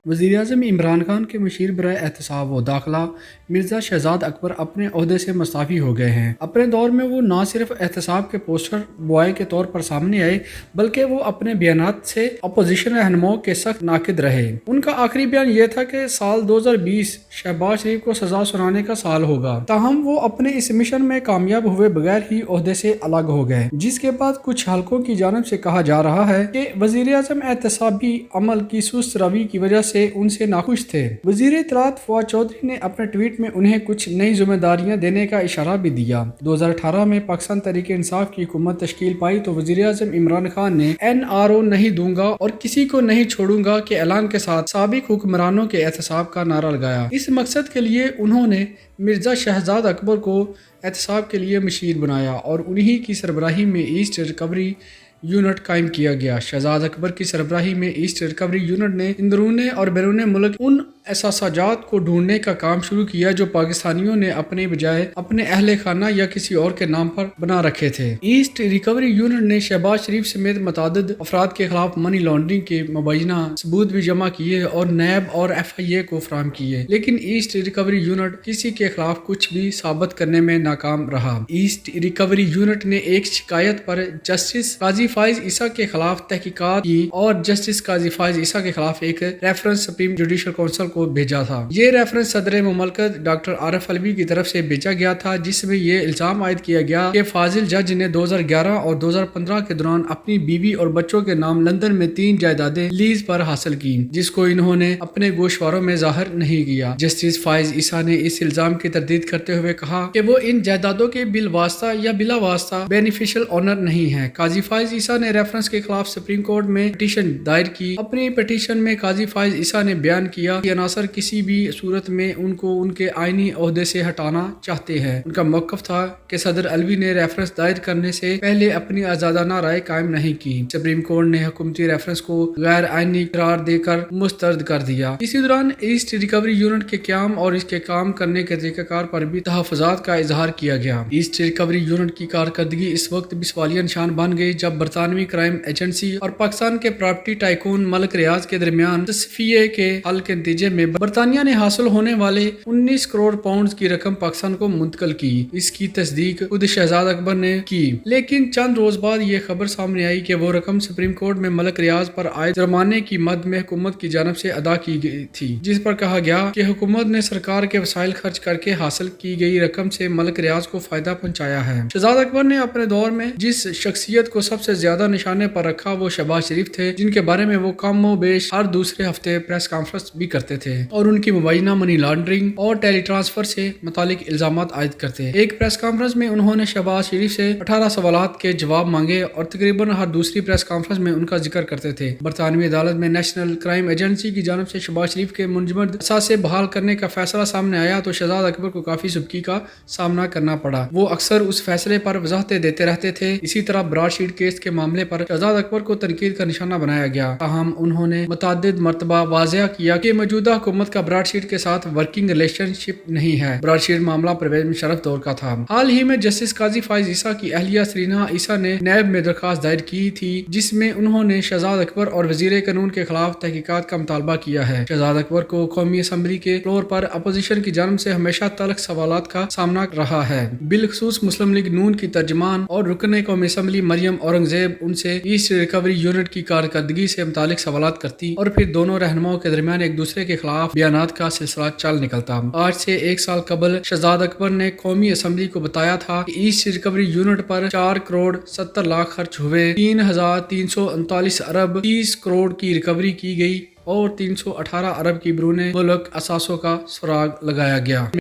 वज़ीर-ए-आज़म इमरान खान के मुशीर बराए एहतसाब व दाखिला मिर्ज़ा शहजाद अकबर अपने ओहदे से मुस्तफ़ी हो गए हैं। अपने दौर में वो न सिर्फ एहतसाब के पोस्टर बॉय के तौर पर सामने आए, बल्कि वो अपने बयानात से अपोजिशन रहनुमाओं के सख्त नाकिद रहे। उनका आखिरी बयान यह था कि साल 2020 शहबाज शरीफ को सज़ा सुनाने का साल होगा। ताहम वो अपने इस मिशन में कामयाब हुए बगैर ही ओहदे से अलग हो गए, जिसके बाद कुछ हलकों की जानिब से कहा जा रहा है कि वज़ीर-ए-आज़म एहतसाबी अमल की सुस्त रवि की वजह से उनसे नाखुश थे। वज़ीर इत्तलात फवाद चौधरी ने अपने ट्वीट में उन्हें कुछ नई जिम्मेदारियां देने का इशारा भी दिया। 2018 में पाकिस्तान तहरीक इंसाफ की हुकूमत तश्कील पाई तो वज़ीर-ए-आज़म इमरान खान ने NRO नहीं दूंगा और किसी को नहीं छोड़ूंगा के ऐलान के साथ साबिक हुक्मरानों के एहतसाब का नारा लगाया। इस मकसद के लिए उन्होंने मिर्ज़ा शहजाद अकबर को एहतसाब के लिए मशीर बनाया और उन्हीं की सरबराही में ईस्ट रिकवरी यूनिट कायम किया गया। शहजाद अकबर की सरबराही में ईस्ट रिकवरी यूनिट ने अंदरूनी और बैरून मुल्क उन एहसासात को ढूंढने का काम शुरू किया जो पाकिस्तानियों ने अपने बजाय अपने अहले खाना या किसी और के नाम पर बना रखे थे। ईस्ट रिकवरी यूनिट ने शहबाज शरीफ समेत मुतादिद अफराद के खिलाफ मनी लॉन्ड्रिंग के मुबैना सबूत भी जमा किए और नैब और FIA को फराहम किए, लेकिन ईस्ट रिकवरी यूनिट किसी के खिलाफ कुछ भी साबित करने में नाकाम रहा। ईस्ट रिकवरी यूनिट ने एक शिकायत पर जस्टिस काजी फाइज ईसा के खिलाफ तहकीकात की और जस्टिस काजी फाइज ईसा के खिलाफ एक रेफरेंस सुप्रीम जुडिशल काउंसिल को भेजा था। ये रेफरेंस सदर मुमलकत डॉक्टर आरिफ अलवी की तरफ से भेजा गया था, जिसमें ये इल्जाम आयद किया गया कि फाजिल जज ने 2011 और 2015 के दौरान अपनी बीवी और बच्चों के नाम लंदन में 3 जायदादें लीज पर हासिल की, जिसको इन्होंने अपने गोशवारों में जाहिर नहीं किया। जस्टिस फाइज ईसा ने इस इल्जाम की तरदीद करते हुए कहा कि वो इन जायदादों के बिल वास्ता या बिला वास्ता बेनिफिशियल ऑनर नहीं है। काजी फाइज ईसा ने रेफरेंस के खिलाफ सुप्रीम कोर्ट में पिटीशन दायर की। अपनी पिटीशन में काजी फाइज ईसा ने बयान किया कि अनासर किसी भी सूरत में उनको उनके आईनी ओहदे से हटाना चाहते हैं। उनका मौक़िफ़ था कि सदर अलवी ने रेफरेंस दायर करने से पहले अपनी आज़ादाना राय कायम नहीं की। सुप्रीम कोर्ट ने हुकूमती रेफरेंस को गैर आईनी करार देकर मुस्तरद कर दिया। इसी दौरान ईस्ट रिकवरी यूनिट के क़याम और इसके काम करने के तरीक़ाकार पर भी तहफ़्फ़ुज़ात का इजहार किया गया। ईस्ट रिकवरी यूनिट की कारकर्दगी इस वक्त भी सवालिया निशान बन गई जब बरतानवी क्राइम एजेंसी और पाकिस्तान के प्रॉपर्टी टाइकून मलिक रियाज के दरमियान तस्फिये के हल के नतीजे में बरतानिया ने हासिल होने वाले 19 करोड़ पाउंड की रकम पाकिस्तान को मुंतकिल की। इसकी तस्दीक खुद शहजाद अकबर ने की, लेकिन चंद रोज बाद ये खबर सामने आई कि वो रकम सुप्रीम कोर्ट में मलिक रियाज पर आए जुर्माने की मद में हुकूमत की जानब से अदा की गई थी, जिस पर कहा गया कि हुकूमत ने सरकार के वसाइल खर्च करके हासिल की गई रकम से मलिक रियाज को फायदा पहुँचाया है। शहजाद अकबर ने अपने दौर में जिस शख्सियत को सबसे ज्यादा निशाने पर रखा वो शहबाज शरीफ थे, जिनके बारे में वो कम व बेश हर दूसरे हफ्ते प्रेस कॉन्फ्रेंस भी करते थे और उनकी मुबैना मनी लॉन्ड्रिंग और टेली ट्रांसफर से मुतालिक इल्जामात आयद करते। एक प्रेस कॉन्फ्रेंस में उन्होंने शहबाज शरीफ से 18 सवालात के जवाब मांगे और तकरीबन हर दूसरी प्रेस कॉन्फ्रेंस में उनका जिक्र करते थे। बरतानवी अदालत में नेशनल क्राइम एजेंसी की जानब से शहबाज शरीफ के मुंजमद असासे बहाल करने का फैसला सामने आया तो शहजाद अकबर को काफी सुबकी का सामना करना पड़ा। वो अक्सर उस फैसले पर वजाहतें देते रहते थे। इसी तरह ब्रॉडशीट केस के मामले पर शहजाद अकबर को तनकीद का निशाना बनाया गया। ताहम उन्होंने मुतअद्दिद मरतबा वाज़ेह किया कि मौजूदा हुकूमत का ब्रॉडशीट के साथ वर्किंग रिलेशनशिप नहीं है। ब्रॉडशीट मामला परवेज मुशर्रफ दौर का था। हाल ही में जस्टिस काजी फाइज ईसा की अहलिया सरीना ईसा ने नैब में दरखास्त दायर की थी, जिसमें उन्होंने शहजाद अकबर और वजीर कानून के खिलाफ तहकीकात का मुतालबा किया है। शहजाद अकबर को कौमी असम्बली के फ्लोर पर अपोजिशन की जानब से हमेशा तल्ख सवालात का सामना रहा है। बिलखसूस मुस्लिम लीग नून की तर्जमान और रुकने कौमी असम्बली मरियम औरंगजेब उनसे ईस्ट रिकवरी यूनिट की कारकर्दगी से मुतालिक सवालात करती और फिर दोनों रहनुमाओं के दरमियान एक दूसरे के खिलाफ बयानात का सिलसिला चल निकलता। आज से 1 साल कबल शहजाद अकबर ने कौमी असम्बली को बताया था कि ईस्ट रिकवरी यूनिट पर 4 करोड़ 70 लाख खर्च हुए, 3,339 अरब 30 करोड़ की रिकवरी की गई और 318 अरब की बैरून मुल्क असासों का सुराग लगाया गया।